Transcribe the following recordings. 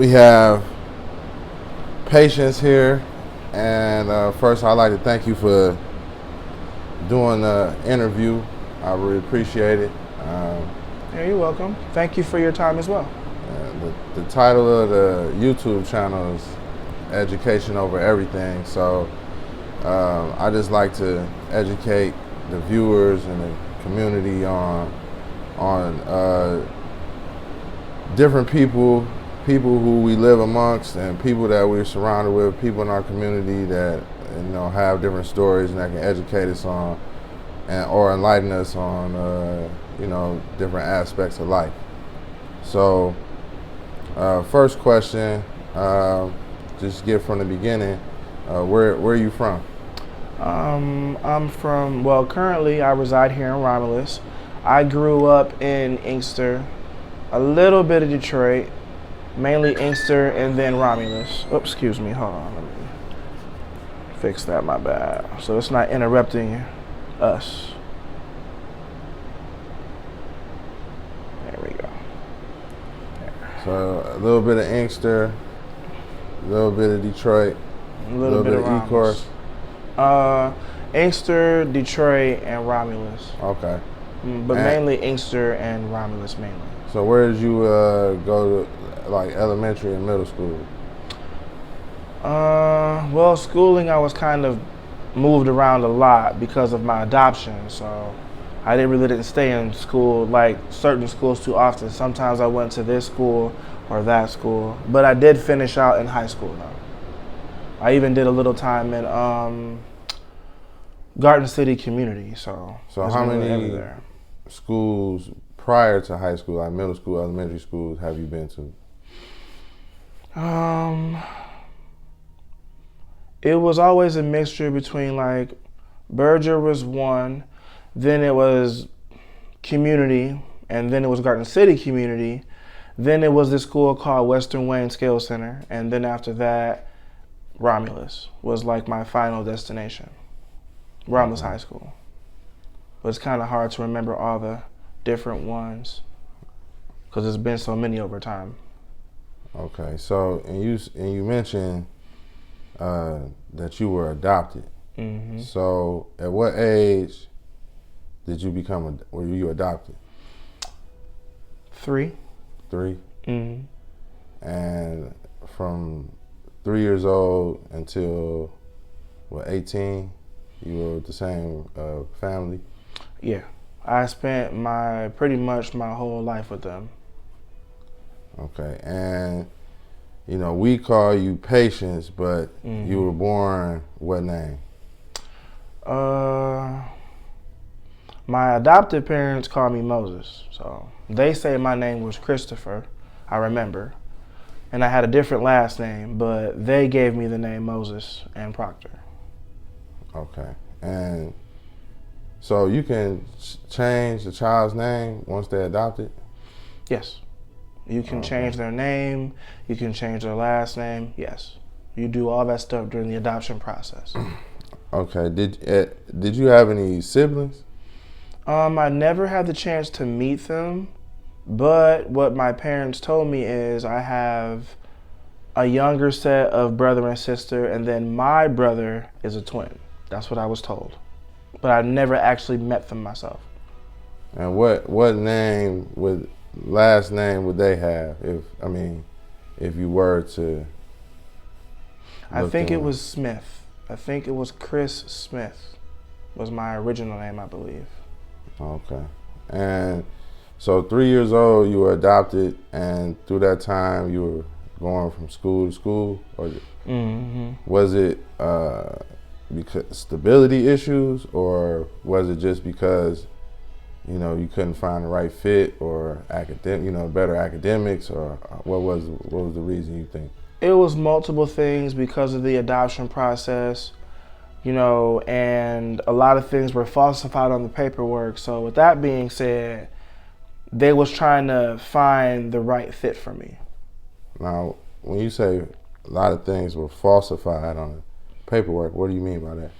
We have Patience here, and first I'd like to thank you for doing the interview. I really appreciate it. Yeah, you're welcome. Thank you for your time as well. The title of the YouTube channel is Education Over Everything, so I just like to educate the viewers and the community on different people who we live amongst, and people that we're surrounded with, people in our community that have different stories and that can educate us on or enlighten us on different aspects of life. So first question, just get from the beginning, where are you from? I'm from, currently I reside here in Romulus. I grew up in Inkster, a little bit of Detroit, mainly Inkster and then Romulus. Oops, excuse me, hold on, let me fix that, my bad. So it's not interrupting us. There we go. There. So a little bit of Inkster, a little bit of Detroit, a little bit of Romulus. Inkster, Detroit, and Romulus. Okay. But mainly Inkster and Romulus mainly. So where did you go to, like elementary and middle school? Well, schooling I was kind of moved around a lot because of my adoption. So I didn't stay in school, like certain schools, too often. Sometimes I went to this school or that school. But I did finish out in high school though. I even did a little time in Garden City Community. So how many schools prior to high school, like middle school, elementary schools, have you been to? It was always a mixture between, like, Berger was one, then it was community, and then it was Garden City Community, then it was this school called Western Wayne Scale Center, and then after that, Romulus was like my final destination. Romulus High School. But it's kind of hard to remember all the different ones because there's been so many over time. Okay, so and you mentioned that you were adopted. Mm-hmm. So at what age did you were you adopted? 3. 3? Mm-hmm. And from 3 years old until 18, you were with the same family? Yeah, I spent pretty much my whole life with them. Okay, and we call you Patience, but you were born what name? My adopted parents call me Moses, so they say my name was Christopher, I remember, and I had a different last name, but they gave me the name Moses and Proctor. Okay, and so you can change the child's name once they're adopted? Yes. You can change their name, you can change their last name, yes. You do all that stuff during the adoption process. Okay, did you have any siblings? I never had the chance to meet them, but what my parents told me is I have a younger set of brother and sister, and then my brother is a twin. That's what I was told. But I never actually met them myself. And what last name would they have if you were to? I think it was Smith. I think it was Chris Smith was my original name, I believe. Okay. And so 3 years old, you were adopted, and through that time you were going from school to school, or was it because stability issues, or was it just because you couldn't find the right fit, or better academics, or what was the reason, you think? It was multiple things because of the adoption process, and a lot of things were falsified on the paperwork. So with that being said, they was trying to find the right fit for me. Now, when you say a lot of things were falsified on the paperwork, what do you mean by that?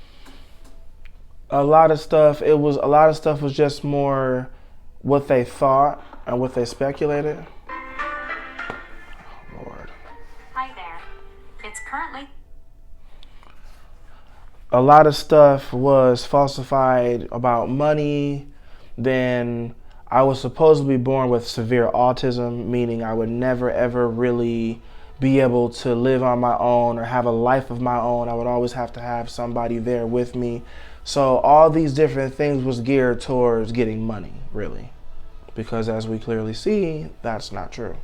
A lot of stuff was just more what they thought and what they speculated. Oh, Lord. It's currently A lot of stuff was falsified about money. Then I was supposed to be born with severe autism, meaning I would never ever really be able to live on my own or have a life of my own. I would always have to have somebody there with me. So all these different things was geared towards getting money, really. Because as we clearly see, that's not true.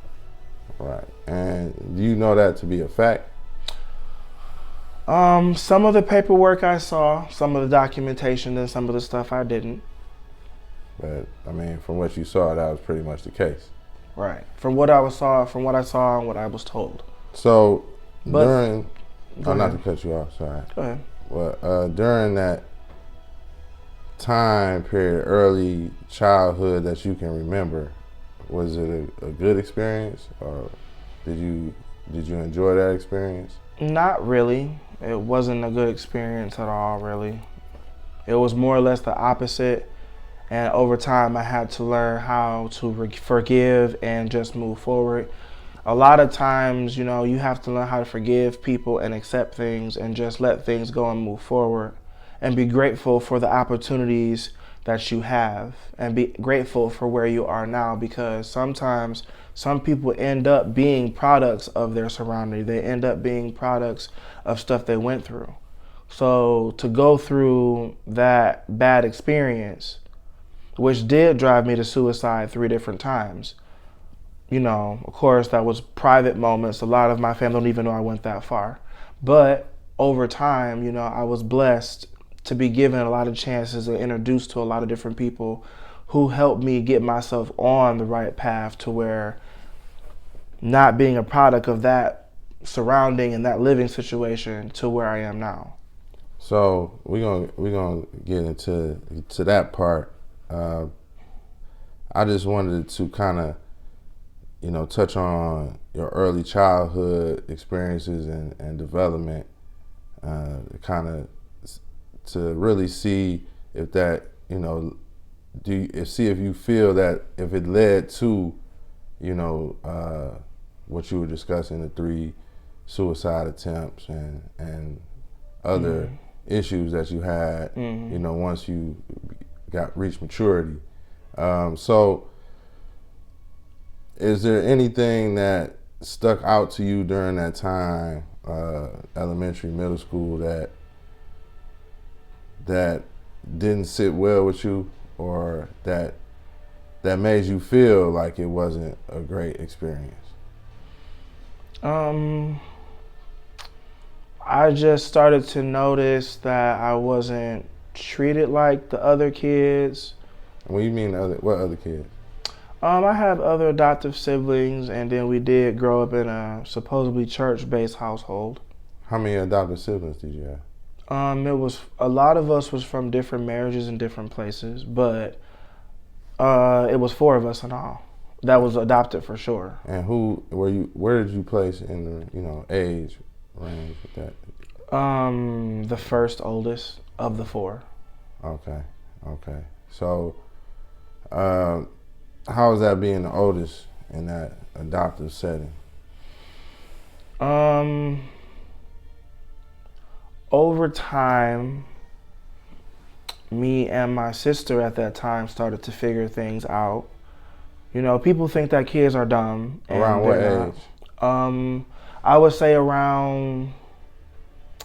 Right. And do you know that to be a fact? Some of the paperwork I saw, some of the documentation, and some of the stuff I didn't. But I mean, from what you saw, that was pretty much the case. Right. From what I saw and what I was told. So But during, go not to ahead. cut you off, sorry. Go ahead. Well, during that time period, early childhood that you can remember, was it a good experience, or did you enjoy that experience? Not really. It wasn't a good experience at all, really. It was more or less the opposite. And over time, I had to learn how to forgive and just move forward. A lot of times, you have to learn how to forgive people and accept things and just let things go and move forward. And be grateful for the opportunities that you have. And be grateful for where you are now, because sometimes some people end up being products of their surrounding. They end up being products of stuff they went through. So to go through that bad experience, which did drive me to suicide 3 different times. Of course, that was private moments. A lot of my family don't even know I went that far. But over time, I was blessed to be given a lot of chances and introduced to a lot of different people who helped me get myself on the right path to where not being a product of that surrounding and that living situation to where I am now. So we're gonna get into that part. I just wanted to kind of, touch on your early childhood experiences and development, kind of to really see if that, see if you feel that if it led to, what you were discussing, the 3 suicide attempts and other issues that you had, once you reached maturity. So is there anything that stuck out to you during that time, elementary, middle school, that didn't sit well with you, or that made you feel like it wasn't a great experience? I just started to notice that I wasn't treated like the other kids. What do you mean what other kids? I have other adoptive siblings, and then we did grow up in a supposedly church-based household. How many adoptive siblings did you have? It was a lot of us was from different marriages in different places, but it was 4 of us in all that was adopted for sure. And where did you place in the age range with that? The first oldest of the 4. Okay. So, how is that being the oldest in that adoptive setting? Over time, me and my sister at that time started to figure things out. People think that kids are dumb. Around what age? I would say around,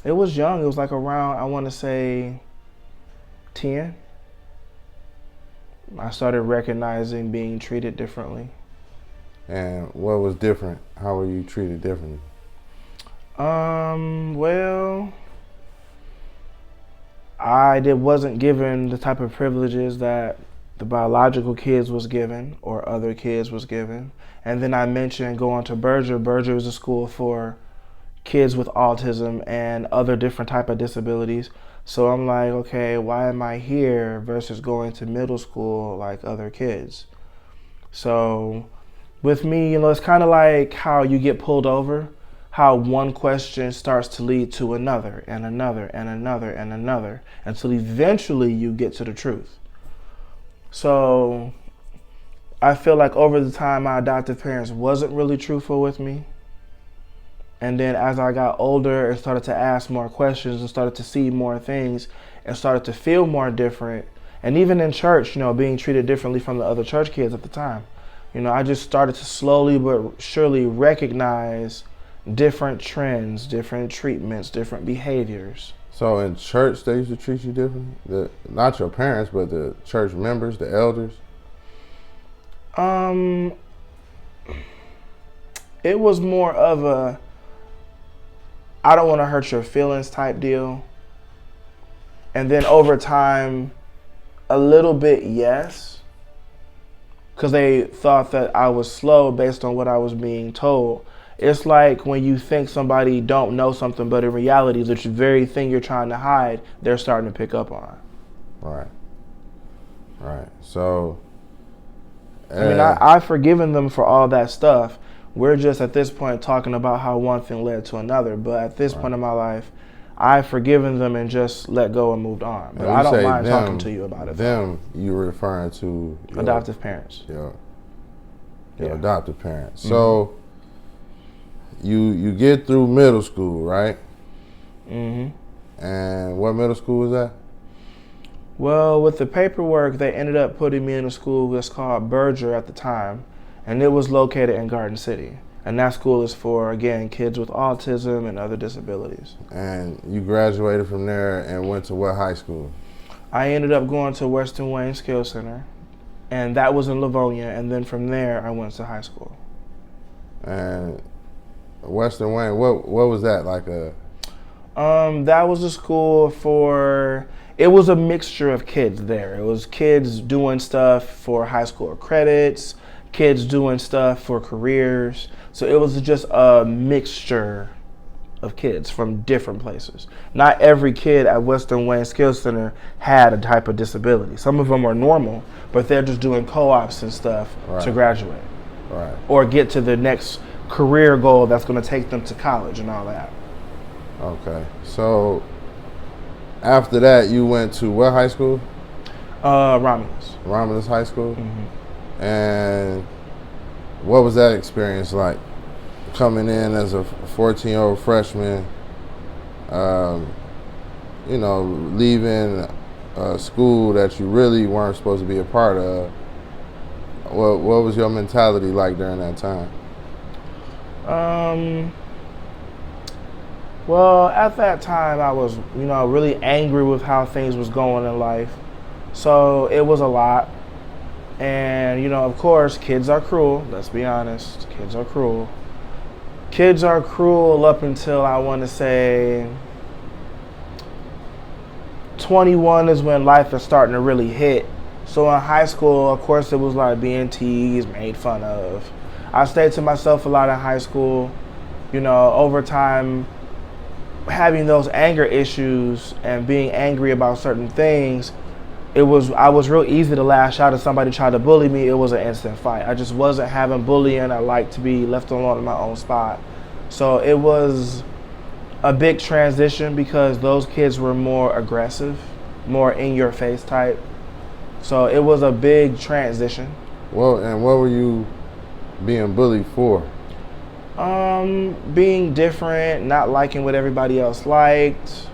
it was young. It was like around, I want to say 10. I started recognizing being treated differently. And what was different? How were you treated differently? Well, I wasn't given the type of privileges that the biological kids was given or other kids was given. And then I mentioned going to Berger. Berger is a school for kids with autism and other different type of disabilities. So I'm like, okay, why am I here versus going to middle school like other kids? So with me, it's kind of like how you get pulled over, how one question starts to lead to another and another and another and another until eventually you get to the truth. So I feel like over the time my adoptive parents wasn't really truthful with me. And then as I got older and started to ask more questions and started to see more things and started to feel more different, and even in church, being treated differently from the other church kids at the time, I just started to slowly but surely recognize different trends, different treatments, different behaviors. So in church, they used to treat you differently? Not your parents, but the church members, the elders? It was more of a, I don't want to hurt your feelings type deal. And then over time, a little bit, yes. Because they thought that I was slow based on what I was being told. It's like when you think somebody don't know something, but in reality, the very thing you're trying to hide, they're starting to pick up on. Right. So, I've forgiven them for all that stuff. We're just at this point talking about how one thing led to another. But at this point in my life, I've forgiven them and just let go and moved on. But I don't mind talking to you about it. Them, you referring to your adoptive parents. Your adoptive parents. So you get through middle school, right? Mm-hmm. And what middle school was that? Well, with the paperwork, they ended up putting me in a school that's called Berger at the time, and it was located in Garden City. And that school is for, again, kids with autism and other disabilities. And you graduated from there and went to what high school? I ended up going to Western Wayne Skills Center, and that was in Livonia, and then from there I went to high school. And Western Wayne, what was that like a? That was a school for, it was a mixture of kids there. It was kids doing stuff for high school credits, kids doing stuff for careers. So it was just a mixture of kids from different places. Not every kid at Western Wayne Skills Center had a type of disability. Some of them are normal, but they're just doing co-ops and stuff to graduate. Right. Or get to the next career goal that's going to take them to college and all that. Okay. So after that, you went to what high school? Romulus. Romulus High School? Mm-hmm. And what was that experience like? Coming in as a 14-year-old freshman, leaving a school that you really weren't supposed to be a part of. What was your mentality like during that time? Well, at that time I was, really angry with how things was going in life. So it was a lot. And, of course, kids are cruel. Let's be honest. Kids are cruel. Kids are cruel up until, I want to say, 21 is when life is starting to really hit. So in high school, of course, it was like being teased, made fun of. I stayed to myself a lot in high school. Over time, having those anger issues and being angry about certain things, I was real easy to lash out if somebody tried to bully me. It was an instant fight. I just wasn't having bullying. I like to be left alone in my own spot. So it was a big transition because those kids were more aggressive, more in your face type. So it was a big transition. Well, and what were you being bullied for? Being different, not liking what everybody else liked,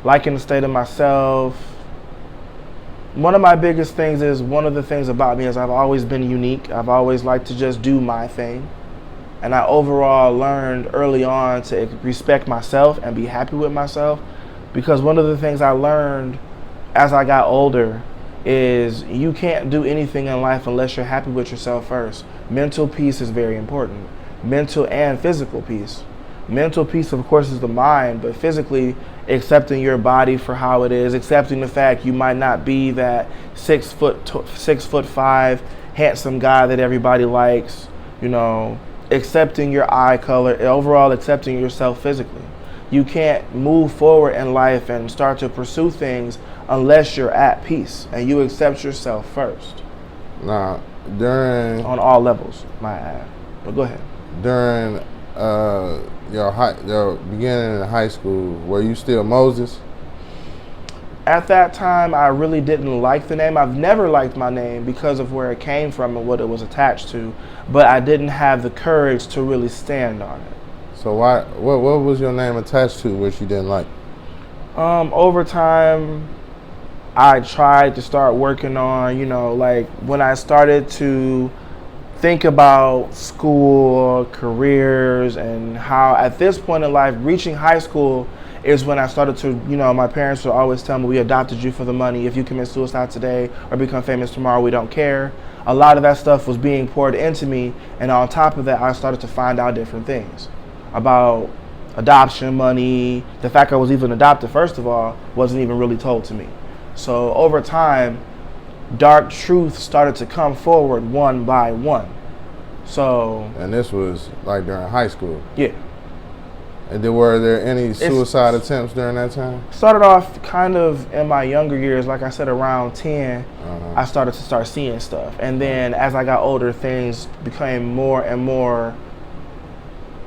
liking the state of myself. One of my biggest things is, one of the things about me is I've always been unique. I've always liked to just do my thing. And I overall learned early on to respect myself and be happy with myself, because one of the things I learned as I got older is you can't do anything in life unless you're happy with yourself first. Mental peace is very important. Mental and physical peace. Mental peace, of course, is the mind, but physically accepting your body for how it is, accepting the fact you might not be that 6'5" handsome guy that everybody likes, accepting your eye color, overall accepting yourself physically. You can't move forward in life and start to pursue things unless you're at peace and you accept yourself first. Nah, on all levels, my add. But go ahead. During your beginning in high school, were you still Moses? At that time, I really didn't like the name. I've never liked my name because of where it came from and what it was attached to, but I didn't have the courage to really stand on it. So why? What was your name attached to, which you didn't like? Over time, I tried to start working on, like when I started to think about school, careers, and how at this point in life, reaching high school is when I started to, my parents would always tell me, we adopted you for the money. If you commit suicide today or become famous tomorrow, we don't care. A lot of that stuff was being poured into me. And on top of that, I started to find out different things about adoption money. The fact I was even adopted, first of all, wasn't even really told to me. So over time, dark truth started to come forward one by one. So. And this was like during high school? Yeah. And then were there any suicide attempts during that time? Started off kind of in my younger years, like I said, around 10, I started to seeing stuff. And then as I got older, things became more and more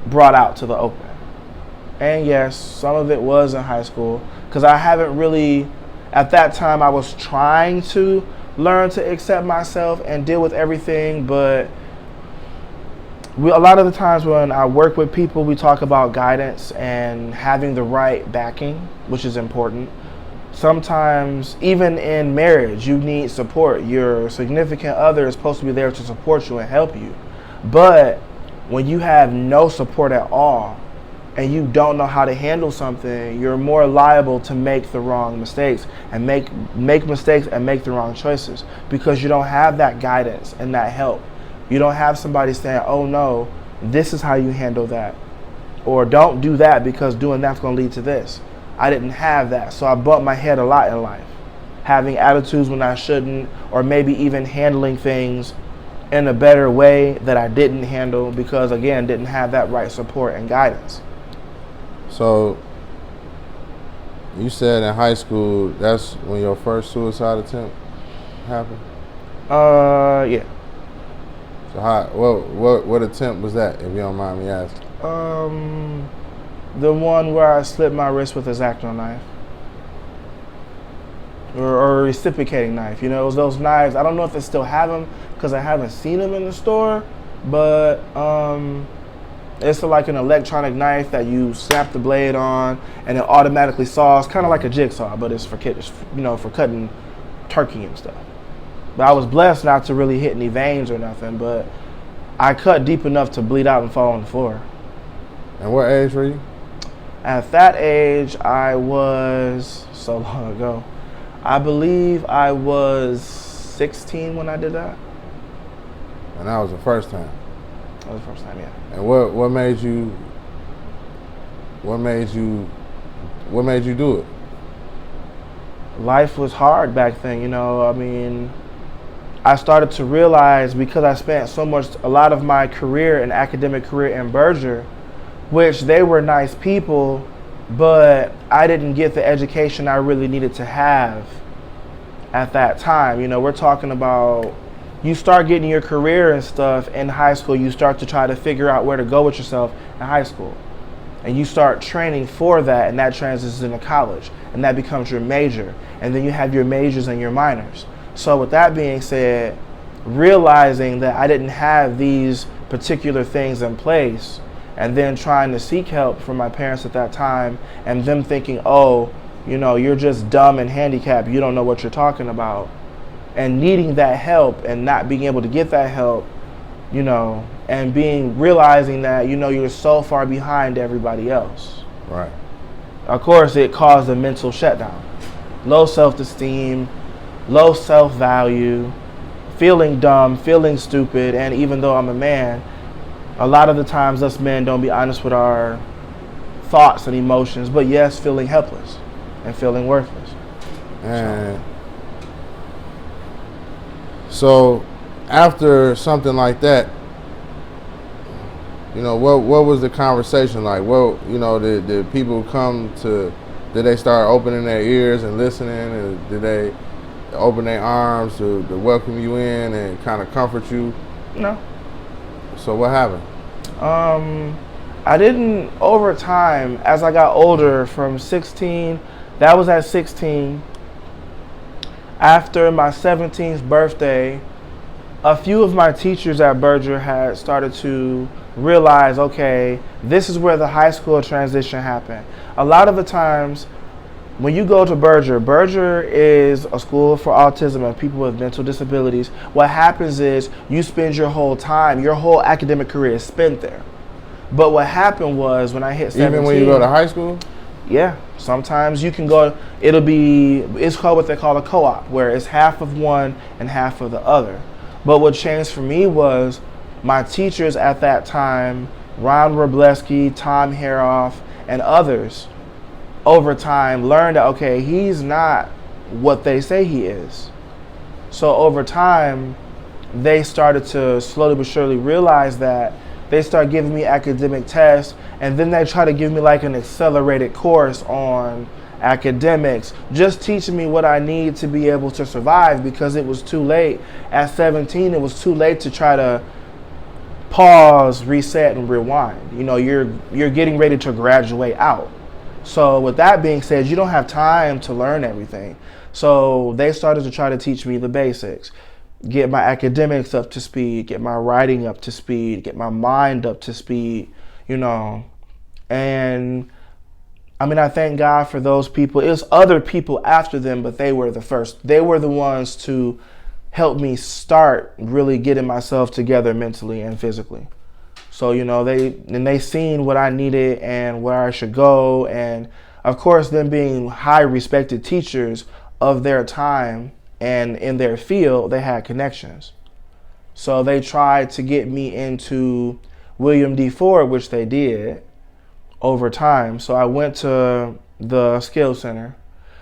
brought out to the open. And yes, some of it was in high school, because I haven't really, at that time I was trying to learn to accept myself and deal with everything, but a lot of the times when I work with people, we talk about guidance and having the right backing, which is important. Sometimes, even in marriage, you need support. Your significant other is supposed to be there to support you and help you. But when you have no support at all and you don't know how to handle something, you're more liable to make the wrong mistakes and make mistakes and make the wrong choices, because you don't have that guidance and that help. You don't have somebody saying, oh no, this is how you handle that. Or don't do that because doing that's going to lead to this. I didn't have that. So I bumped my head a lot in life. Having attitudes when I shouldn't, or maybe even handling things in a better way that I didn't handle because, again, didn't have that right support and guidance. So you said in high school, that's when your first suicide attempt happened? Yeah. So what attempt was that, if you don't mind me asking? The one where I slit my wrist with a Zacto knife. Or a reciprocating knife. It was those knives. I don't know if they still have them because I haven't seen them in the store, but it's like an electronic knife that you snap the blade on and it automatically saws, kind of like a jigsaw, but it's for for cutting turkey and stuff. But I was blessed not to really hit any veins or nothing, but I cut deep enough to bleed out and fall on the floor. And what age were you? At that age, I was, so long ago, I believe I was 16 when I did that. And that was the first time? That was the first time, yeah. And what made you do it? Life was hard back then, I started to realize, because I spent a lot of my career and academic career in Berger, which they were nice people, but I didn't get the education I really needed to have at that time. We're talking about, you start getting your career and stuff in high school, you start to try to figure out where to go with yourself in high school. And you start training for that, and that transitions into college, and that becomes your major. And then you have your majors and your minors. So with that being said, realizing that I didn't have these particular things in place, and then trying to seek help from my parents at that time, and them thinking, oh, you're just dumb and handicapped, you don't know what you're talking about, and needing that help and not being able to get that help, and realizing that, you're so far behind everybody else. Right. Of course, it caused a mental shutdown. Low self-esteem, low self-value, feeling dumb, feeling stupid, and even though I'm a man, a lot of the times us men don't be honest with our thoughts and emotions, but yes, feeling helpless and feeling worthless. And so after something like that, what was the conversation like? Did people did they start opening their ears and listening, and did they open their arms to welcome you in and kind of comfort you? No. So what happened? I didn't, over time, as I got older, from 16, that was at 16. After my 17th birthday, A few of my teachers at Berger had started to realize, okay, this is where the high school transition happened. A lot of the times when you go to Berger, Berger is a school for autism and people with mental disabilities. What happens is you spend your whole time, your whole academic career is spent there. But what happened was when I hit 17. Even when you go to high school? Yeah, sometimes you can go, it's called what they call a co-op, where it's half of one and half of the other. But what changed for me was my teachers at that time, Ron Robleski, Tom Haroff, and others, over time learned that, okay, he's not what they say he is. So over time, they started to slowly but surely realize that. They start giving me academic tests, and then they try to give me like an accelerated course on academics, just teaching me what I need to be able to survive, because it was too late. At 17, it was too late to try to pause, reset, and rewind. You know, you're getting ready to graduate out. So with that being said, you don't have time to learn everything. So they started to try to teach me the basics. Get my academics up to speed, get my writing up to speed, get my mind up to speed, you know. And I mean, I thank God for those people. It was other people after them, but they were the first. They were the ones to help me start really getting myself together mentally and physically. So, you know, they seen what I needed and where I should go. And of course, them being high respected teachers of their time and in their field, they had connections. So they tried to get me into William D. Ford, which they did over time. So I went to the Skills Center.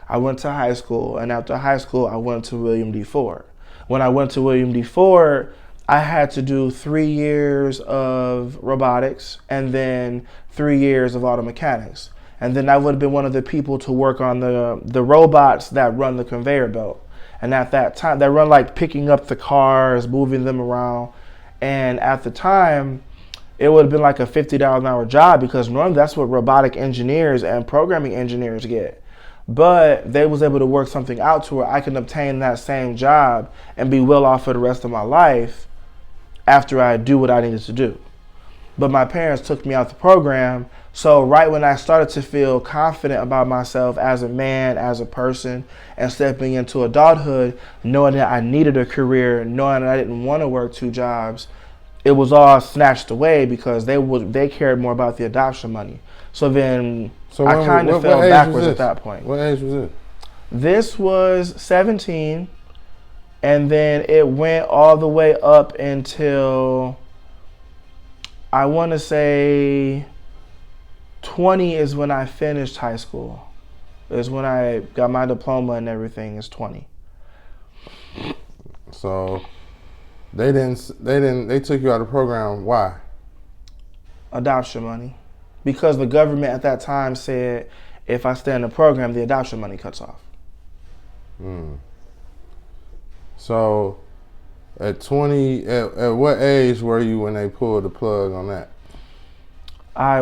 I went to high school, and after high school, I went to William D. Ford. When I went to William D. Ford, I had to do 3 years of robotics and then 3 years of auto mechanics. And then I would have been one of the people to work on the robots that run the conveyor belt. And at that time, they run like picking up the cars, moving them around. And at the time, it would have been like a $50 an hour job, because normally that's what robotic engineers and programming engineers get. But they was able to work something out to where I can obtain that same job and be well off for the rest of my life after I do what I needed to do. But my parents took me out the program. So right when I started to feel confident about myself as a man, as a person, and stepping into adulthood, knowing that I needed a career, knowing that I didn't want to work 2 jobs, it was all snatched away because they cared more about the adoption money. So then I kind of fell backwards at that point. What age was it? This was 17, and then it went all the way up until, I want to say 20 is when I finished high school. Is when I got my diploma and everything is 20. So they took you out of the program. Why? Adoption money. Because the government at that time said if I stay in the program, the adoption money cuts off. So at 20, at what age were you when they pulled the plug on that? I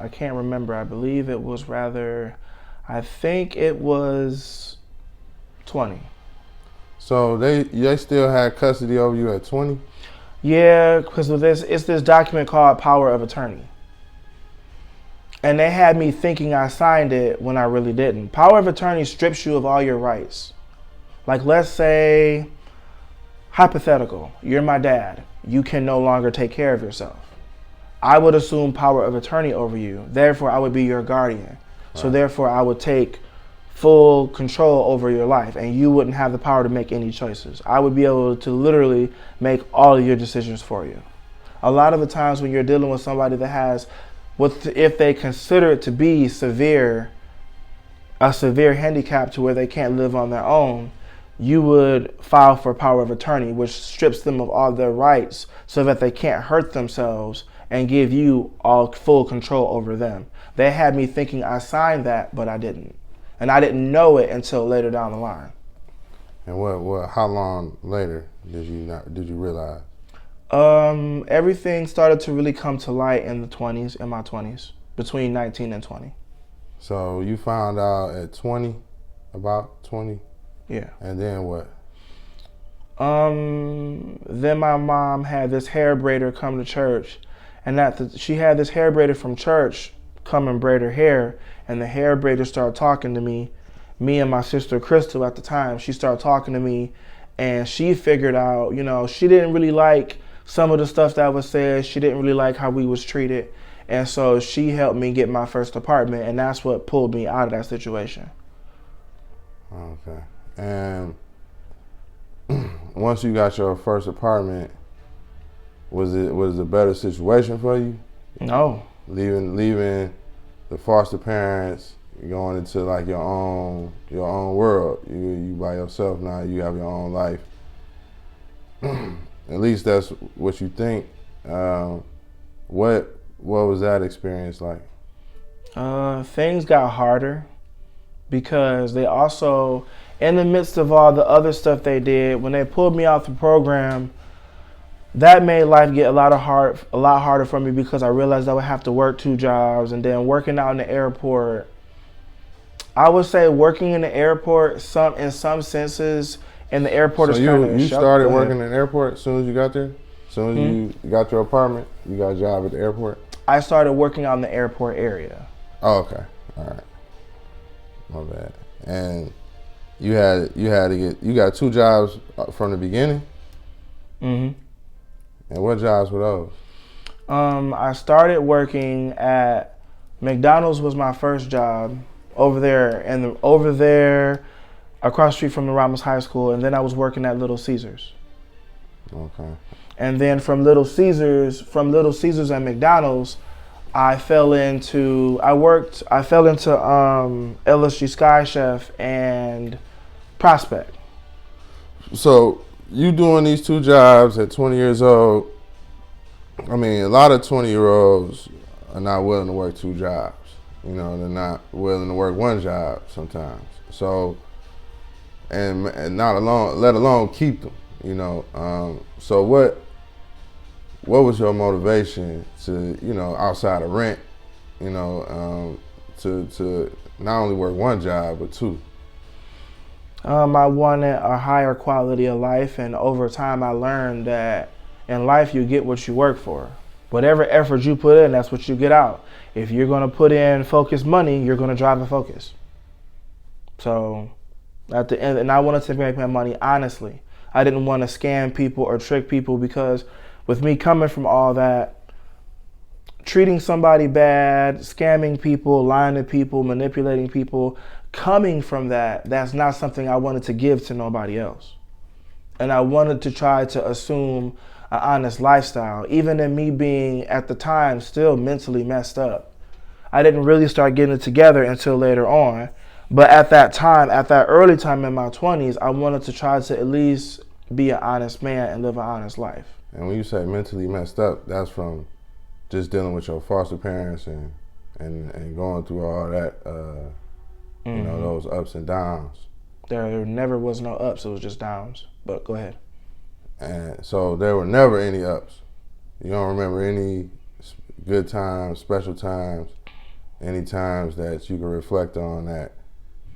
can't remember. I believe it was I think it was 20. So they still had custody over you at 20? Yeah, because it's this document called Power of Attorney. And they had me thinking I signed it when I really didn't. Power of Attorney strips you of all your rights. Like, let's say, hypothetical, you're my dad. You can no longer take care of yourself. I would assume power of attorney over you. Therefore, I would be your guardian. So therefore, I would take full control over your life, and you wouldn't have the power to make any choices. I would be able to literally make all of your decisions for you. A lot of the times when you're dealing with somebody that has, if they consider it to be a severe handicap to where they can't live on their own, you would file for power of attorney, which strips them of all their rights so that they can't hurt themselves and give you all full control over them. They had me thinking I signed that, but I didn't. And I didn't know it until later down the line. And how long later did you realize? Everything started to really come to light in my 20s, between 19 and 20. So you found out at 20 About 20. Yeah. And then what? Then my mom had this hair braider come to church, and she had this hair braider from church come and braid her hair, and the hair braider started talking to me. Me and my sister Crystal at the time, she started talking to me, and she figured out, she didn't really like some of the stuff that was said. She didn't really like how we was treated, and so she helped me get my first apartment, and that's what pulled me out of that situation. Okay. And once you got your first apartment, was it a better situation for you? No. Leaving the foster parents, going into like your own world. You by yourself now. You have your own life. At least that's what you think. What was that experience like? Things got harder because they also, in the midst of all the other stuff they did, when they pulled me out the program, that made life get a lot harder for me because I realized I would have to work 2 jobs, and then working out in the airport. I would say working in the airport, in some senses, in the airport is kind of. You started working in the airport as soon as you got there? As soon as you got your apartment, you got a job at the airport? I started working out in the airport area. Oh, okay. All right. My bad. And you got 2 jobs from the beginning? Mm-hmm. And what jobs were those? I started working at McDonald's was my first job over there across the street from the Ramos High School, and then I was working at Little Caesars. Okay. And then from Little Caesars and McDonald's, I fell into LSG Sky Chef and Prospect. So you doing these 2 jobs at 20 years old. I mean, a lot of 20-year-olds are not willing to work 2 jobs. They're not willing to work 1 job sometimes. So, and not alone, let alone keep them. So what was your motivation to, outside of rent, to not only work 1 job but 2? I wanted a higher quality of life, and over time I learned that in life you get what you work for. Whatever effort you put in, that's what you get out. If you're going to put in focused money, you're going to drive a Focus. So at the end, and I wanted to make my money honestly. I didn't want to scam people or trick people, because with me coming from all that, treating somebody bad, scamming people, lying to people, manipulating people, coming from that's not something I wanted to give to nobody else. And I wanted to try to assume an honest lifestyle, even in me being, at the time, still mentally messed up. I didn't really start getting it together until later on. But at that early time in my 20s, I wanted to try to at least be an honest man and live an honest life. And when you say mentally messed up, that's from just dealing with your foster parents and going through all that, those ups and downs. There never was no ups, it was just downs. But go ahead. And so there were never any ups. You don't remember any good times, special times, any times that you can reflect on that,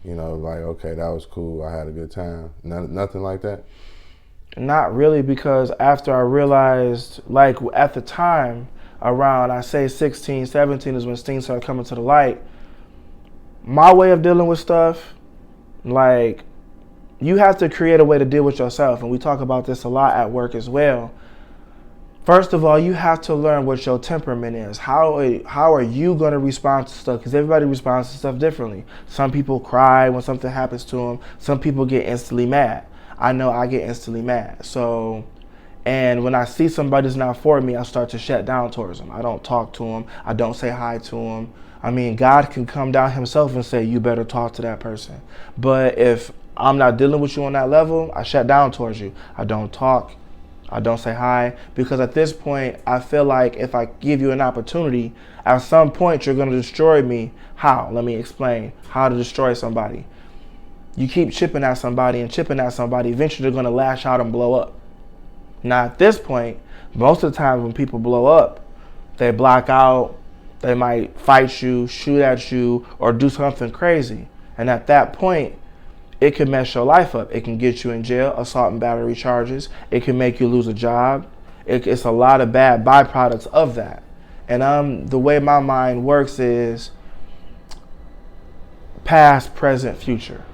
like, okay, that was cool, I had a good time. Nothing like that? Not really, because after I realized, like at the time, around, I say 16, 17 is when things started coming to the light. My way of dealing with stuff, like, you have to create a way to deal with yourself. And we talk about this a lot at work as well. First of all, you have to learn what your temperament is. How are you going to respond to stuff? Because everybody responds to stuff differently. Some people cry when something happens to them. Some people get instantly mad. I know I get instantly mad. So, and when I see somebody's not for me, I start to shut down towards them. I don't talk to them. I don't say hi to them. I mean, God can come down himself and say, you better talk to that person. But if I'm not dealing with you on that level, I shut down towards you. I don't talk. I don't say hi, because at this point, I feel like if I give you an opportunity, at some point you're going to destroy me. How? Let me explain how to destroy somebody. You keep chipping at somebody, eventually they're going to lash out and blow up. Now at this point, most of the time when people blow up, they black out, they might fight you, shoot at you, or do something crazy. And at that point, it can mess your life up. It can get you in jail, assault and battery charges. It can make you lose a job. It's a lot of bad byproducts of that. And the way my mind works is past, present, future.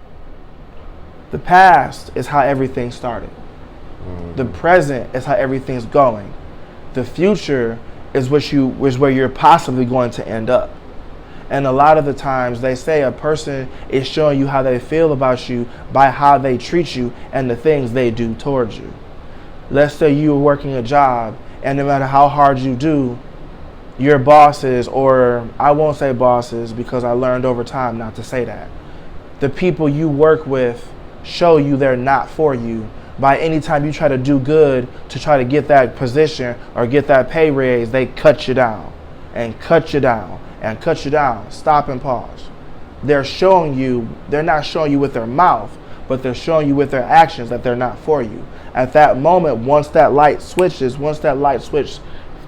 The past is how everything started. The present is how everything's going. The future is where you're possibly going to end up. And a lot of the times they say a person is showing you how they feel about you by how they treat you and the things they do towards you. Let's say you're working a job, and no matter how hard you do, your bosses, or I won't say bosses because I learned over time not to say that, the people you work with show you they're not for you by any time you try to do good to try to get that position or get that pay raise. They cut you down and cut you down and cut you down. Stop and pause. They're not showing you with their mouth, but they're showing you with their actions that they're not for you. At that moment, once that light switch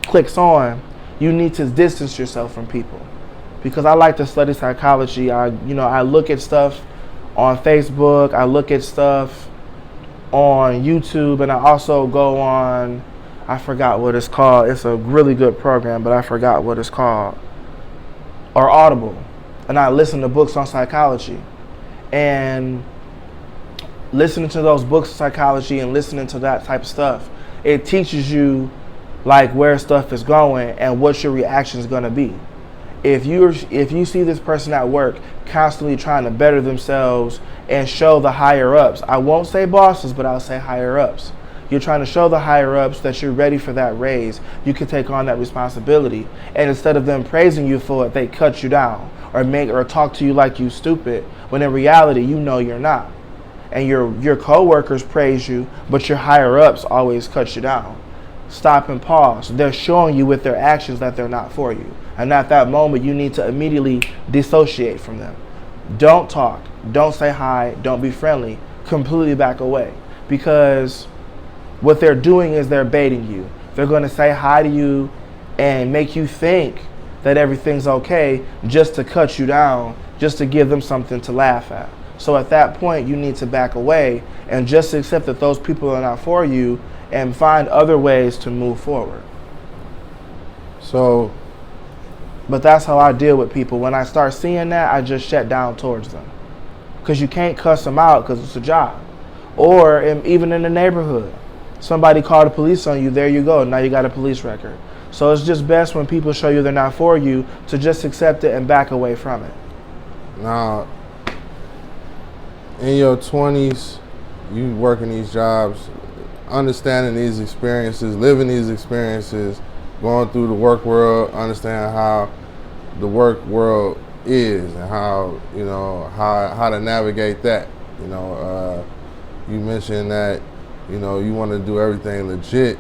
clicks on, you need to distance yourself from people. Because I like to study psychology. I look at stuff on Facebook, I look at stuff on YouTube, and I also go on, I forgot what it's called. It's a really good program, but I forgot what it's called. Or Audible. And I listen to books on psychology. And listening to those books of psychology and listening to that type of stuff, it teaches you like where stuff is going and what your reaction is going to be. If you see this person at work constantly trying to better themselves and show the higher ups, I won't say bosses, but I'll say higher ups. You're trying to show the higher ups that you're ready for that raise. You can take on that responsibility. And instead of them praising you for it, they cut you down or talk to you like you stupid, when in reality, you know you're not. And your coworkers praise you, but your higher ups always cut you down. Stop and pause. They're showing you with their actions that they're not for you. And at that moment, you need to immediately dissociate from them. Don't talk. Don't say hi. Don't be friendly. Completely back away. Because what they're doing is they're baiting you. They're going to say hi to you and make you think that everything's okay just to cut you down, just to give them something to laugh at. So at that point, you need to back away and just accept that those people are not for you and find other ways to move forward. But that's how I deal with people. When I start seeing that, I just shut down towards them. Because you can't cuss them out because it's a job. Or even in the neighborhood, somebody called the police on you, there you go, now you got a police record. So it's just best when people show you they're not for you to just accept it and back away from it. Now, in your 20s, you working these jobs, understanding these experiences, living these experiences, going through the work world, understanding how the work world is and how to navigate that. You mentioned that you want to do everything legit,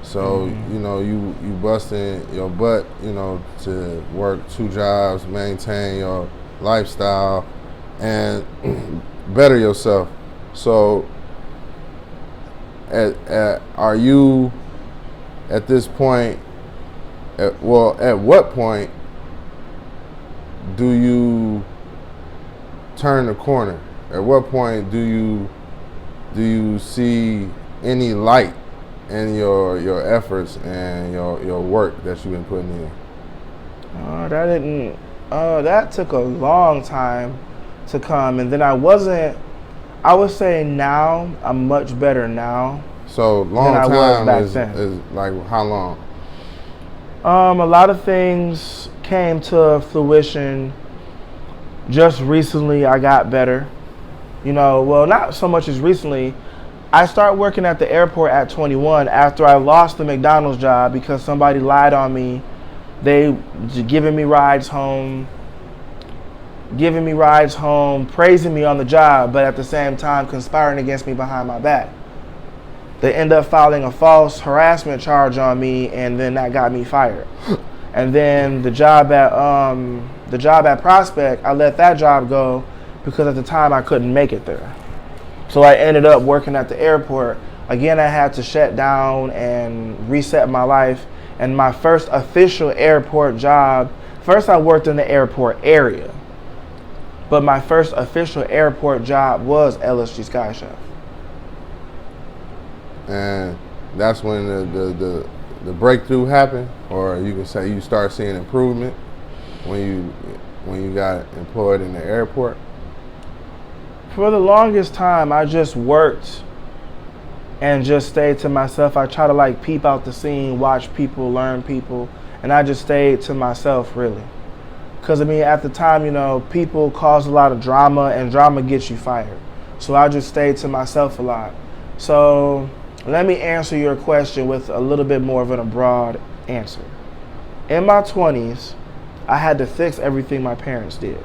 so you busting your butt to work 2 jobs, maintain your lifestyle, and better yourself. So are you at this point, at what point do you turn the corner? At what point do you see any light in your efforts and your work that you've been putting in? That took a long time to come, and then I would say now I'm much better now. So long than I was back then. Is like how long? A lot of things came to fruition just recently. I got better. Well, not so much as recently. I started working at the airport at 21 after I lost the McDonald's job because somebody lied on me. They giving me rides home, praising me on the job, but at the same time conspiring against me behind my back. They end up filing a false harassment charge on me, and then that got me fired. And then the job at Prospect, I let that job go because at the time I couldn't make it there. So I ended up working at the airport. Again, I had to shut down and reset my life. And my first official airport job, first I worked in the airport area. But my first official airport job was LSG Sky Chef. And that's when the breakthrough happened, or you can say you start seeing improvement when you got employed in the airport. For the longest time, I just worked and just stayed to myself. I try to like peep out the scene, watch people, learn people, and I just stayed to myself really. Because I mean, at the time, you know, people cause a lot of drama, and drama gets you fired. So I just stayed to myself a lot. So let me answer your question with a little bit more of an broad answer. In my 20s, I had to fix everything my parents did.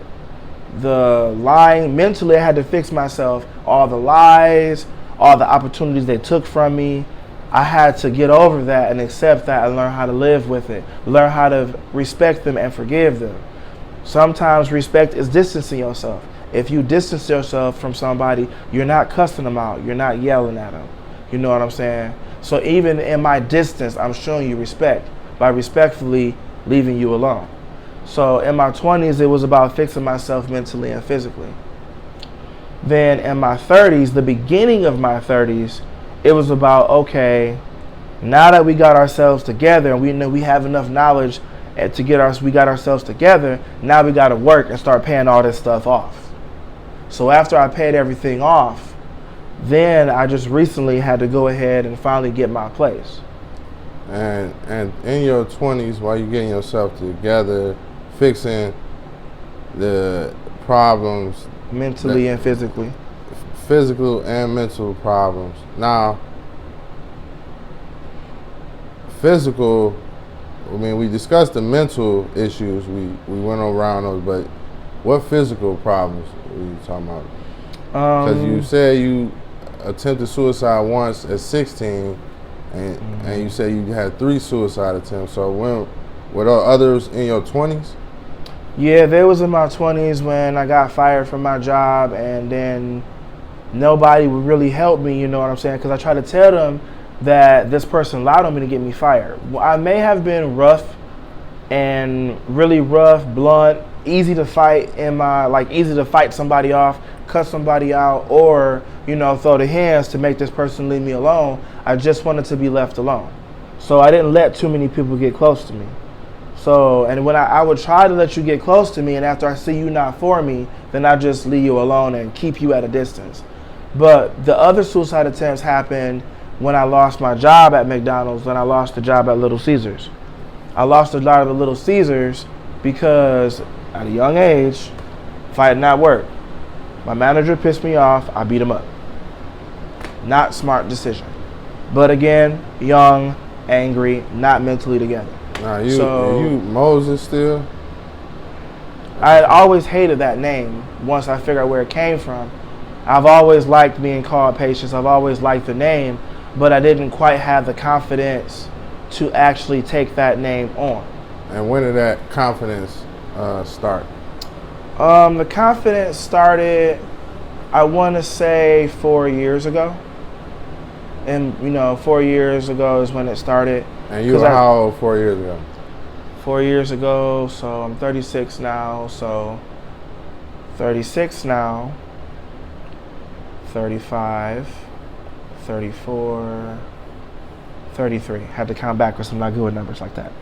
The lying, mentally I had to fix myself, all the lies, all the opportunities they took from me. I had to get over that and accept that and learn how to live with it, learn how to respect them and forgive them. Sometimes respect is distancing yourself. If you distance yourself from somebody, you're not cussing them out, you're not yelling at them. You know what I'm saying? So even in my distance, I'm showing you respect by respectfully leaving you alone. So in my 20s, it was about fixing myself mentally and physically. Then in my 30s, the beginning of my 30s, it was about, okay, now that we got ourselves together and we know we have enough knowledge we got ourselves together, now we got to work and start paying all this stuff off. So after I paid everything off, then I just recently had to go ahead and finally get my place. And in your 20s, while you're getting yourself together, fixing the problems mentally and physically. Physical and mental problems. Now, physical, I mean, we discussed the mental issues. We went around those, but what physical problems were you talking about? Because you said you attempted suicide once at 16, and you said you had 3 suicide attempts. So were there others in your 20s? Yeah, there was in my 20s when I got fired from my job, and then nobody would really help me, you know what I'm saying? Because I tried to tell them that this person lied on me to get me fired. Well, I may have been rough and really rough, blunt, easy to fight easy to fight somebody off, cut somebody out, or, you know, throw the hands to make this person leave me alone. I just wanted to be left alone. So I didn't let too many people get close to me. So, and when I would try to let you get close to me, and after I see you not for me, then I just leave you alone and keep you at a distance. But the other suicide attempts happened when I lost my job at McDonald's, when I lost the job at Little Caesars. I lost a lot of the Little Caesars because at a young age, fighting at work. My manager pissed me off, I beat him up. Not smart decision. But again, young, angry, not mentally together. Now you Moses still? I had always hated that name once I figured out where it came from. I've always liked being called Patience. I've always liked the name, but I didn't quite have the confidence to actually take that name on. And when did that confidence start? The confidence started, I want to say 4 years ago. And, you know, 4 years ago is when it started. And you were how old 4 years ago? 4 years ago, so I'm 36 now, so 36 now, 35, 34, 33. Had to count backwards, I'm not good with numbers like that.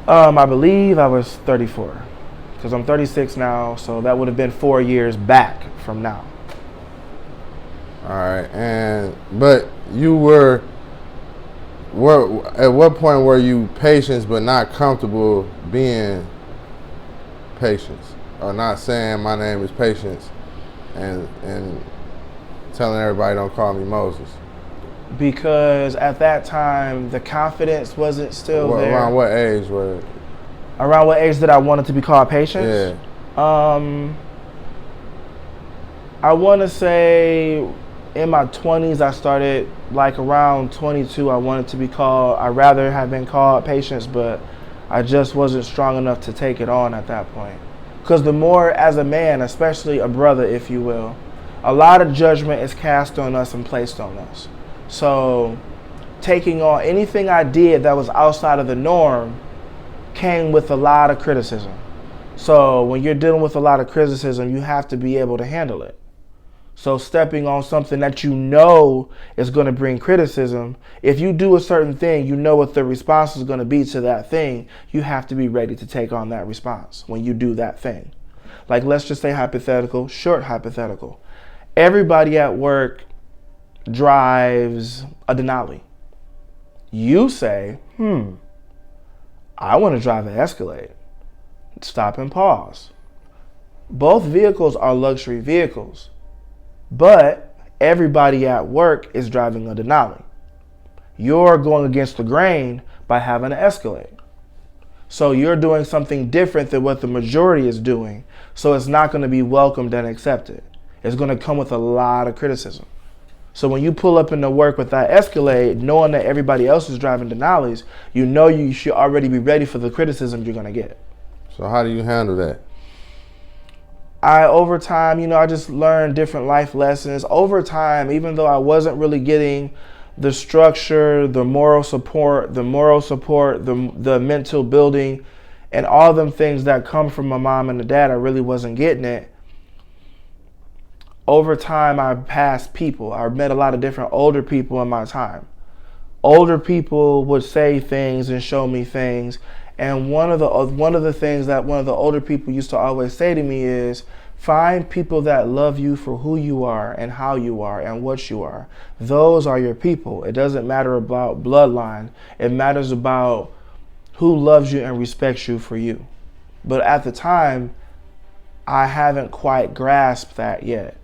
I believe I was 34, because I'm 36 now, so that would have been 4 years back from now. All right, but you were at what point were you patient but not comfortable being patient, or not saying my name is Patience and telling everybody don't call me Moses? Because at that time the confidence wasn't still there. Around what age were it? Around what age did I want it to be called Patience? Yeah. I want to say in my 20s, I started, like around 22, I wanted to be called, I'd rather have been called Patience, but I just wasn't strong enough to take it on at that point. Because the more, as a man, especially a brother, if you will, a lot of judgment is cast on us and placed on us. So taking on anything I did that was outside of the norm came with a lot of criticism. So when you're dealing with a lot of criticism, you have to be able to handle it. So stepping on something that you know is going to bring criticism, if you do a certain thing, you know what the response is going to be to that thing. You have to be ready to take on that response when you do that thing. Like, let's just say hypothetical, short hypothetical. Everybody at work drives a Denali. You say, I want to drive an Escalade. Stop and pause. Both vehicles are luxury vehicles, but everybody at work is driving a Denali. You're going against the grain by having an Escalade. So you're doing something different than what the majority is doing. So it's not going to be welcomed and accepted. It's going to come with a lot of criticism. So when you pull up into work with that Escalade, knowing that everybody else is driving Denali's, you know you should already be ready for the criticism you're going to get. So how do you handle that? Over time, I just learned different life lessons. Over time, even though I wasn't really getting the structure, the moral support, the mental building, and all them things that come from my mom and the dad, I really wasn't getting it. Over time, I passed people. I met a lot of different older people in my time. Older people would say things and show me things. And one of the things that one of the older people used to always say to me is, find people that love you for who you are and how you are and what you are. Those are your people. It doesn't matter about bloodline. It matters about who loves you and respects you for you. But at the time, I haven't quite grasped that yet.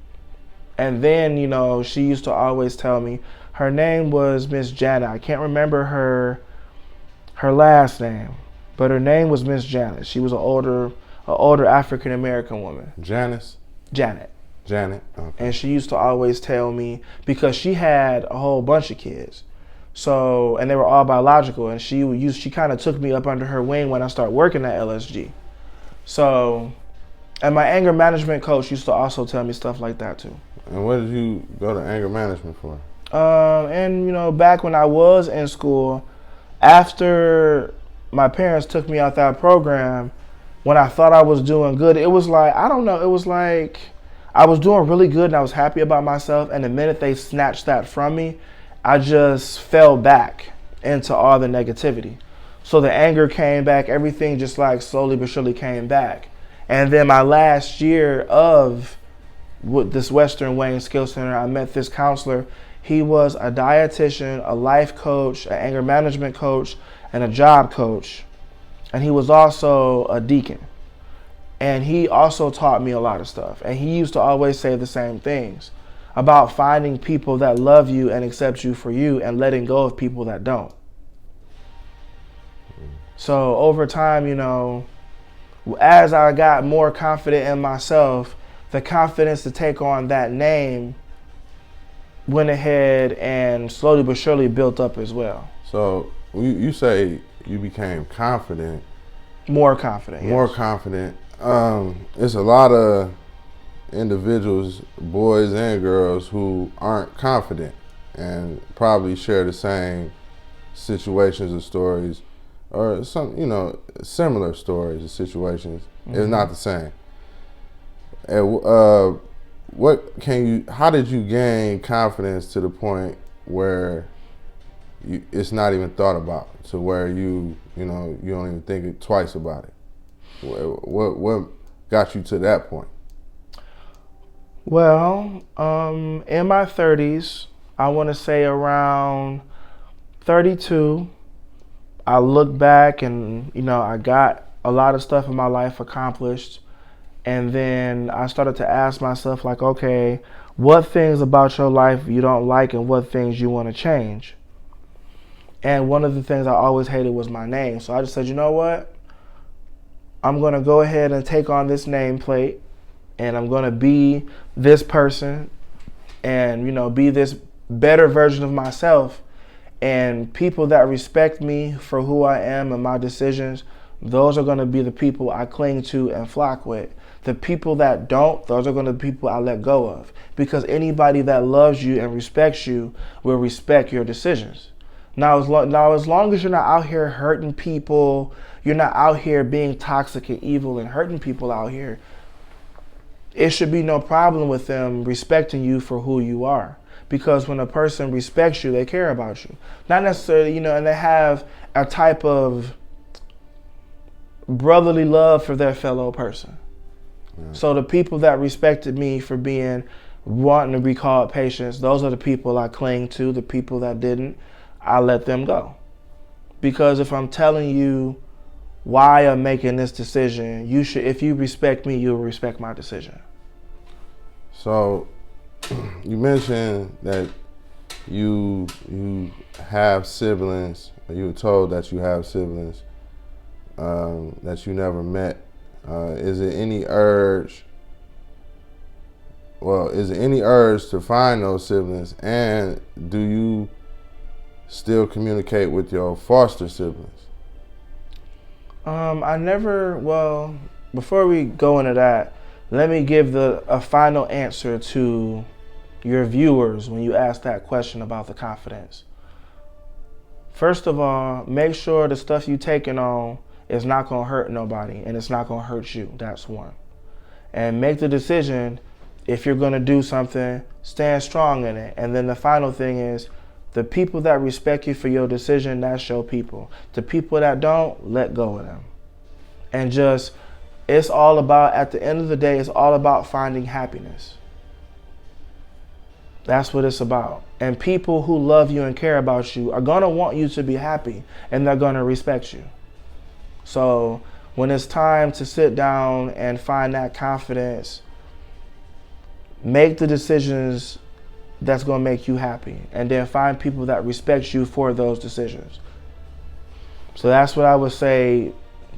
And then, she used to always tell me, her name was Miss Janet. I can't remember her last name, but her name was Miss Janet. She was an older African American woman. Janice? Janet. Okay. And she used to always tell me, because she had a whole bunch of kids. So, and they were all biological, and she kind of took me up under her wing when I started working at LSG. So, and my anger management coach used to also tell me stuff like that too. And what did you go to anger management for? Back when I was in school, after my parents took me out that program, when I thought I was doing good, it was like, I don't know, it was like I was doing really good and I was happy about myself. And the minute they snatched that from me, I just fell back into all the negativity. So the anger came back, everything just like slowly but surely came back. And then my last year of this Western Wayne Skill Center, I met this counselor. He was a dietitian, a life coach, an anger management coach, and a job coach. And he was also a deacon. And he also taught me a lot of stuff. And he used to always say the same things about finding people that love you and accept you for you and letting go of people that don't. So over time, as I got more confident in myself, the confidence to take on that name went ahead and slowly but surely built up as well. So you say you became confident. More confident. More yes. confident. It's a lot of individuals, boys and girls, who aren't confident and probably share the same situations or stories, or some, similar stories or situations. Mm-hmm. It's not the same. And how did you gain confidence to the point where it's not even thought about, to where you don't even think twice about it? What got you to that point? Well, in my 30s, I want to say around 32, I look back and, I got a lot of stuff in my life accomplished. And then I started to ask myself, like, okay, what things about your life you don't like and what things you want to change? And one of the things I always hated was my name. So I just said, you know what? I'm going to go ahead and take on this nameplate, and I'm going to be this person and, be this better version of myself. And people that respect me for who I am and my decisions, those are going to be the people I cling to and flock with. The people that don't, those are going to be people I let go of. Because anybody that loves you and respects you will respect your decisions. Now, as long as you're not out here hurting people, you're not out here being toxic and evil and hurting people out here, it should be no problem with them respecting you for who you are. Because when a person respects you, they care about you. Not necessarily, and they have a type of brotherly love for their fellow person. Yeah. So the people that respected me for wanting to be called patience, those are the people I cling to. The people that didn't, I let them go. Because if I'm telling you why I'm making this decision, if you respect me, you'll respect my decision. So you mentioned that you have siblings, or you were told that you have siblings that you never met. Is there any urge to find those siblings, and do you still communicate with your foster siblings? Before we go into that, let me give a final answer to your viewers when you ask that question about the confidence. First of all, make sure the stuff you taking on is not going to hurt nobody, and it's not going to hurt you. That's one. And make the decision, if you're going to do something, stand strong in it. And then the final thing is, the people that respect you for your decision, that's your people. The people that don't, let go of them. And it's all about, at the end of the day, it's all about finding happiness. That's what it's about. And people who love you and care about you are going to want you to be happy, and they're going to respect you. So when it's time to sit down and find that confidence, make the decisions that's going to make you happy, and then find people that respect you for those decisions. So that's what I would say.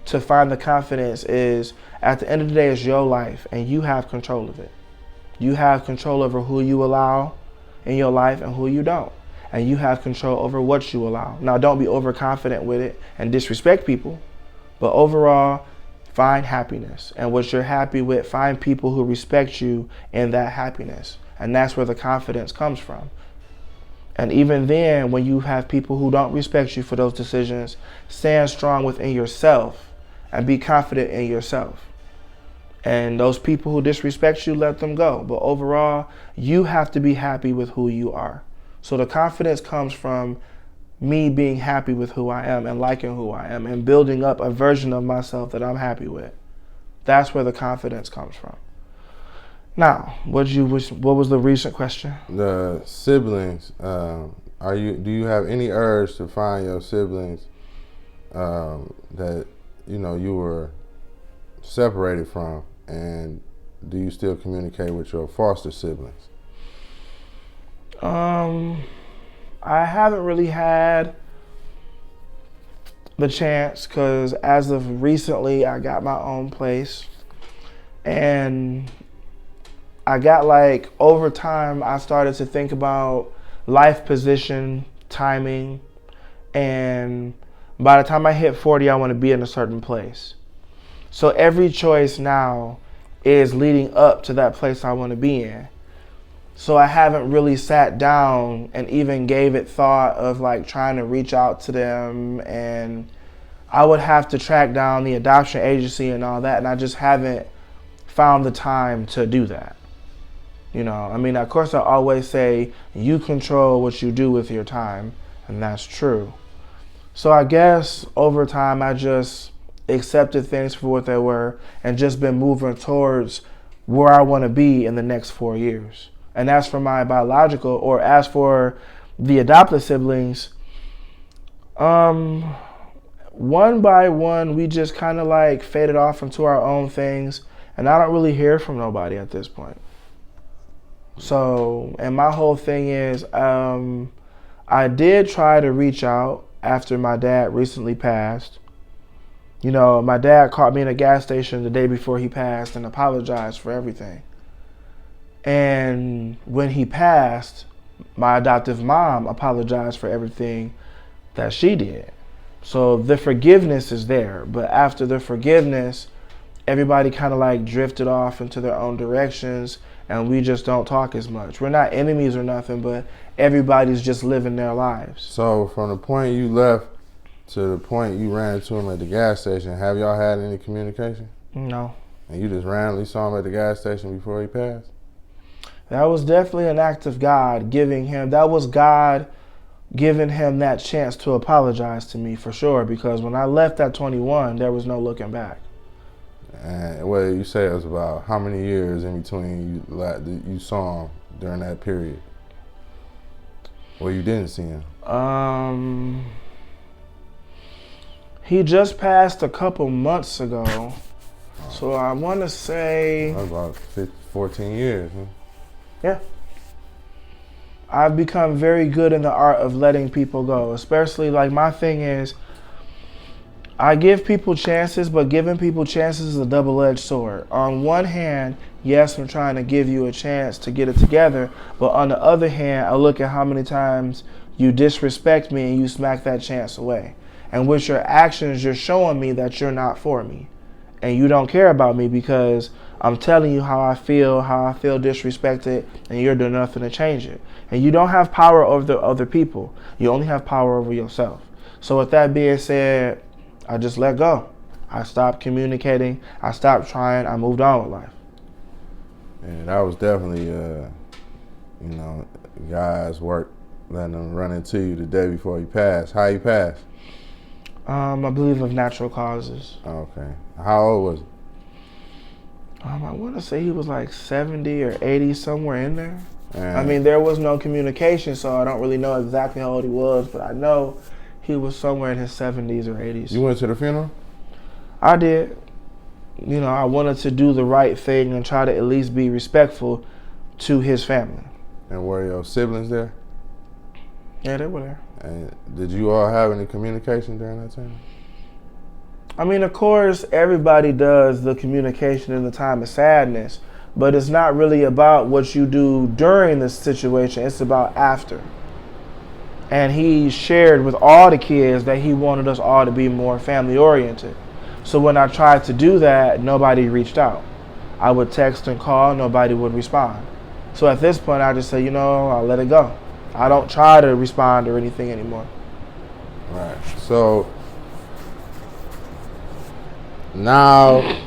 To find the confidence is, at the end of the day, it's your life, and you have control of it. You have control over who you allow in your life and who you don't. And you have control over what you allow. Now, don't be overconfident with it and disrespect people. But overall, find happiness. And what you're happy with, find people who respect you in that happiness. And that's where the confidence comes from. And even then, when you have people who don't respect you for those decisions, stand strong within yourself and be confident in yourself. And those people who disrespect you, let them go. But overall, you have to be happy with who you are. So the confidence comes from me being happy with who I am and liking who I am and building up a version of myself that I'm happy with. That's where the confidence comes from. Now, what was the recent question? The siblings. Do you have any urge to find your siblings that you were separated from, and do you still communicate with your foster siblings? I haven't really had the chance, because as of recently, I got my own place, and I got over time, I started to think about life position, timing, and by the time I hit 40, I want to be in a certain place. So every choice now is leading up to that place I want to be in. So I haven't really sat down and even gave it thought of trying to reach out to them, and I would have to track down the adoption agency and all that, and I just haven't found the time to do that. Of course I always say you control what you do with your time, and that's true. So I guess over time I just accepted things for what they were and just been moving towards where I want to be in the next 4 years. And as for my biological, or as for the adopted siblings, one by one, we just kind of faded off into our own things, and I don't really hear from nobody at this point. So, and my whole thing is, I did try to reach out after my dad recently passed. My dad caught me in a gas station the day before he passed and apologized for everything. And when he passed, my adoptive mom apologized for everything that she did. So the forgiveness is there. But after the forgiveness, everybody kind of like drifted off into their own directions, and we just don't talk as much. We're not enemies or nothing, but everybody's just living their lives. So from the point you left to the point you ran into him at the gas station, have y'all had any communication? No. And you just randomly saw him at the gas station before he passed? That was definitely an act of God giving him, that was God giving him that chance to apologize to me for sure, because when I left at 21, there was no looking back. And what you say it was about how many years in between you saw him during that period? Well, you didn't see him. He just passed a couple months ago. So I want to say... About 14 years, huh? Yeah. I've become very good in the art of letting people go. Especially, like, my thing is, I give people chances, but giving people chances is a double-edged sword. On one hand, yes, I'm trying to give you a chance to get it together, but on the other hand, I look at how many times you disrespect me and you smack that chance away. And with your actions, you're showing me that you're not for me. And you don't care about me because I'm telling you how I feel disrespected, and you're doing nothing to change it. And you don't have power over the other people. You only have power over yourself. So with that being said, I just let go. I stopped communicating. I stopped trying. I moved on with life. And that was definitely, God's work, letting him run into you the day before he passed. How he passed? I believe of natural causes. Okay. How old was he? I want to say he was like 70 or 80, somewhere in there. And I mean, there was no communication, so I don't really know exactly how old he was, but I know he was somewhere in his 70s or 80s. You went to the funeral? I did. I wanted to do the right thing and try to at least be respectful to his family. And were your siblings there? Yeah, they were there. And did you all have any communication during that time? I mean, of course, everybody does the communication in the time of sadness, but it's not really about what you do during the situation. It's about after. And he shared with all the kids that he wanted us all to be more family oriented. So when I tried to do that, nobody reached out. I would text and call, nobody would respond. So at this point, I just say, I'll let it go. I don't try to respond or anything anymore. Right. So now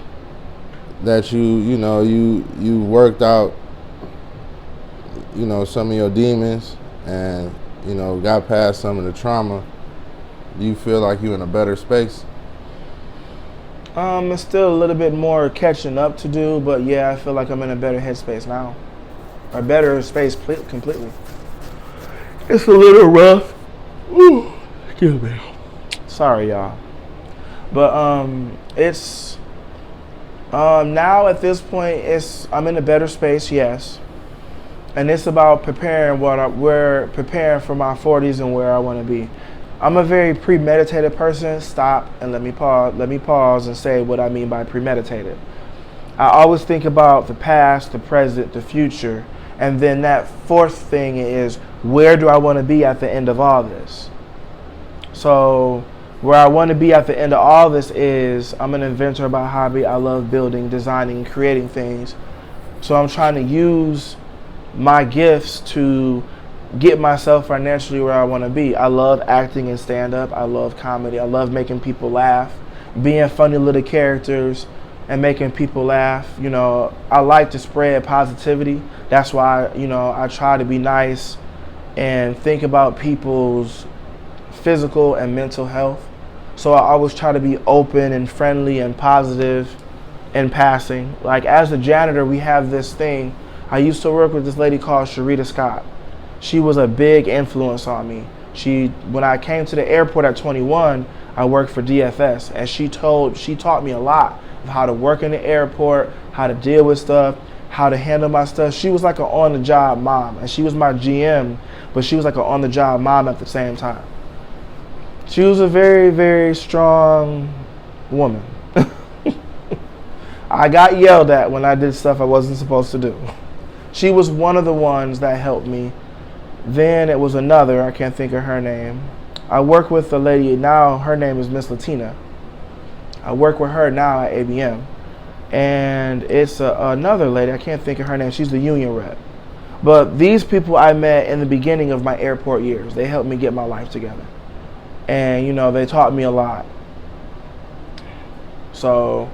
that you worked out, some of your demons and, got past some of the trauma, do you feel like you're in a better space? It's still a little bit more catching up to do, but yeah, I feel like I'm in a better headspace now. A better space completely. It's a little rough. Ooh, excuse me. Sorry, y'all. But it's now at this point, I'm in a better space, yes. And it's about preparing preparing for my 40s and where I want to be. I'm a very premeditated person. Stop and let me pause and say what I mean by premeditated. I always think about the past, the present, the future, and then that fourth thing is, where do I want to be at the end of all this? So where I want to be at the end of all this is, I'm an inventor by hobby. I love building, designing, creating things. So I'm trying to use my gifts to get myself financially where I want to be. I love acting and stand-up. I love comedy. I love making people laugh, being funny little characters and making people laugh. I like to spread positivity. That's why, I try to be nice and think about people's physical and mental health. So I always try to be open and friendly and positive in passing. Like, as a janitor, we have this thing. I used to work with this lady called Sharita Scott. She was a big influence on me. When I came to the airport at 21, I worked for DFS, and she taught me a lot of how to work in the airport, how to deal with stuff, how to handle my stuff. She was like an on-the-job mom, and she was my GM, but she was like an on-the-job mom at the same time. She was a very, very strong woman. I got yelled at when I did stuff I wasn't supposed to do. She was one of the ones that helped me. Then it was another, I can't think of her name. I work with a lady now, her name is Miss Latina. I work with her now at ABM. and it's another lady. I can't think of her name. She's the union rep. But these people I met in the beginning of my airport years. They helped me get my life together. And, you know, they taught me a lot. So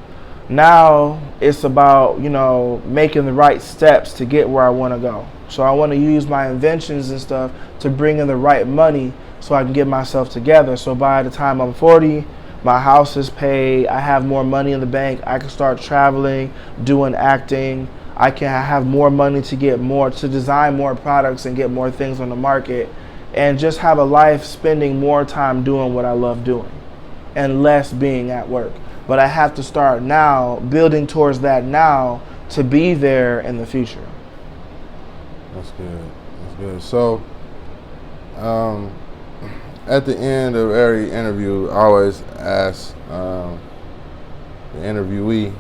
now it's about, you know, making the right steps to get where I want to go. So I want to use my inventions and stuff to bring in the right money so I can get myself together. So by the time I'm 40, my house is paid, I have more money in the bank, I can start traveling, doing acting. I can have more money to design more products and get more things on the market, and just have a life spending more time doing what I love doing and less being at work. But I have to start now, building towards that now to be there in the future. That's good. That's good. So, at the end of every interview, I always ask the interviewee,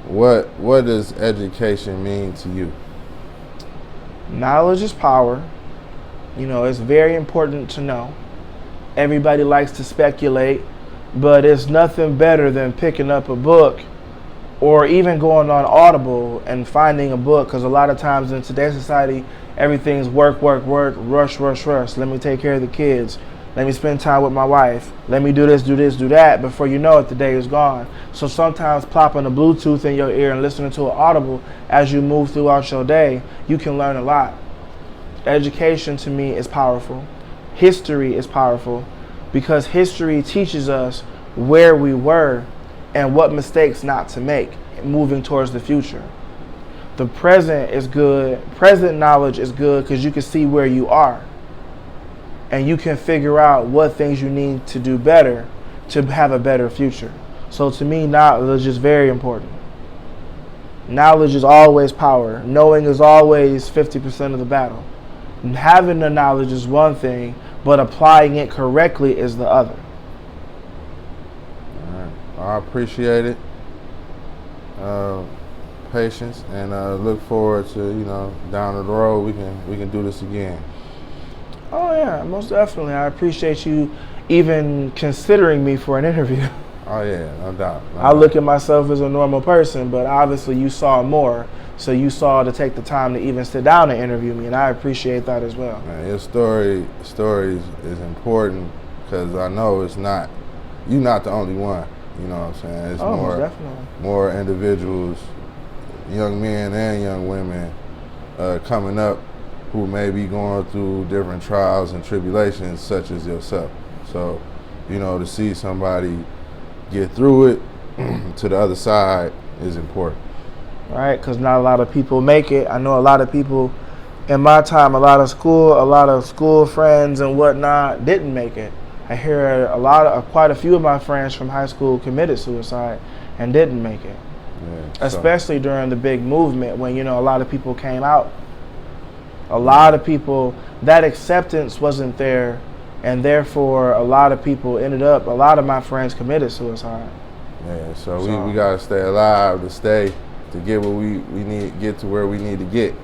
what does education mean to you? Knowledge is power. You know, it's very important to know. Everybody likes to speculate, but it's nothing better than picking up a book or even going on Audible and finding a book, because a lot of times in today's society, everything's work, rush. Let me take care of the kids. Let me spend time with my wife. Let me do this, do that. Before you know it, the day is gone. So sometimes plopping a Bluetooth in your ear and listening to an Audible as you move throughout your day, you can learn a lot. Education to me is powerful. History is powerful because history teaches us where we were and what mistakes not to make moving towards the future. The present is good. Present knowledge is good because you can see where you are. And you can figure out what things you need to do better to have a better future. So to me, knowledge is very important. Knowledge is always power. Knowing is always 50% of the battle. And having the knowledge is one thing, but applying it correctly is the other. All right. I appreciate it. Patience, and look forward to, you know, down the road we can do this again. Oh yeah, most definitely. I appreciate you even considering me for an interview. Oh yeah, no doubt. I look at myself as a normal person, but obviously you saw more, so you saw to take the time to even sit down and interview me, and I appreciate that as well. Man, your story is important because I know you're not the only one. You know what I'm saying? It's more individuals, young men and young women coming up who may be going through different trials and tribulations such as yourself. So, you know, to see somebody get through it to the other side is important. Right, because not a lot of people make it. I know a lot of people in my time, a lot of school friends and whatnot didn't make it. I hear quite a few of my friends from high school committed suicide and didn't make it. Yeah, especially during the big movement when, you know, a lot of people came out. A lot of people, that acceptance wasn't there, and therefore a lot of my friends committed suicide. Yeah, so we gotta stay alive to get what we need, get to where we need to get.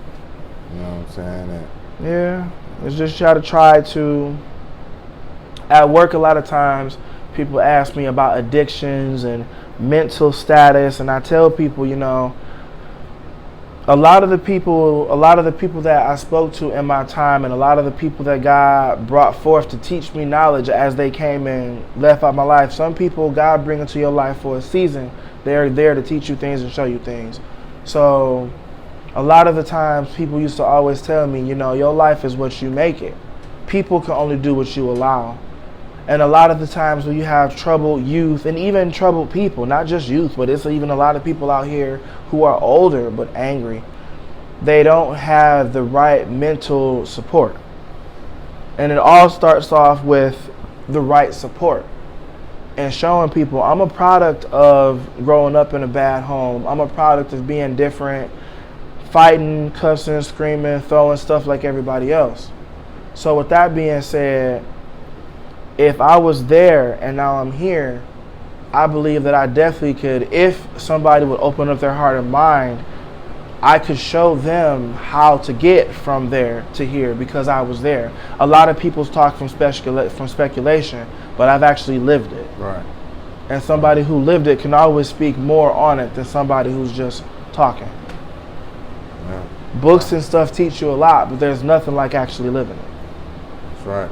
You know what I'm saying? Yeah, it's just try to, at work a lot of times people ask me about addictions and mental status, and I tell people, you know, a lot of the people that I spoke to in my time, and a lot of the people that God brought forth to teach me knowledge as they came and left out my life, some people God bring into your life for a season. They're there to teach you things and show you things. So a lot of the times people used to always tell me, you know, your life is what you make it. People can only do what you allow. And a lot of the times when you have troubled youth and even troubled people, not just youth, but it's even a lot of people out here who are older but angry, they don't have the right mental support. And it all starts off with the right support and showing people I'm a product of growing up in a bad home. I'm a product of being different, fighting, cussing, screaming, throwing stuff like everybody else. So with that being said, if I was there and now I'm here, I believe that I definitely could, if somebody would open up their heart and mind, I could show them how to get from there to here because I was there. A lot of people talk from speculation, but I've actually lived it. Right. And somebody who lived it can always speak more on it than somebody who's just talking. Yeah. Books and stuff teach you a lot, but there's nothing like actually living it. That's right.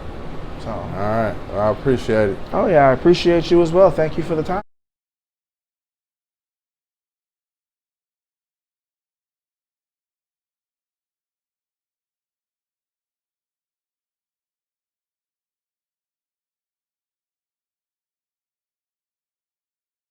So. All right. Well, I appreciate it. Oh yeah, I appreciate you as well. Thank you for the time.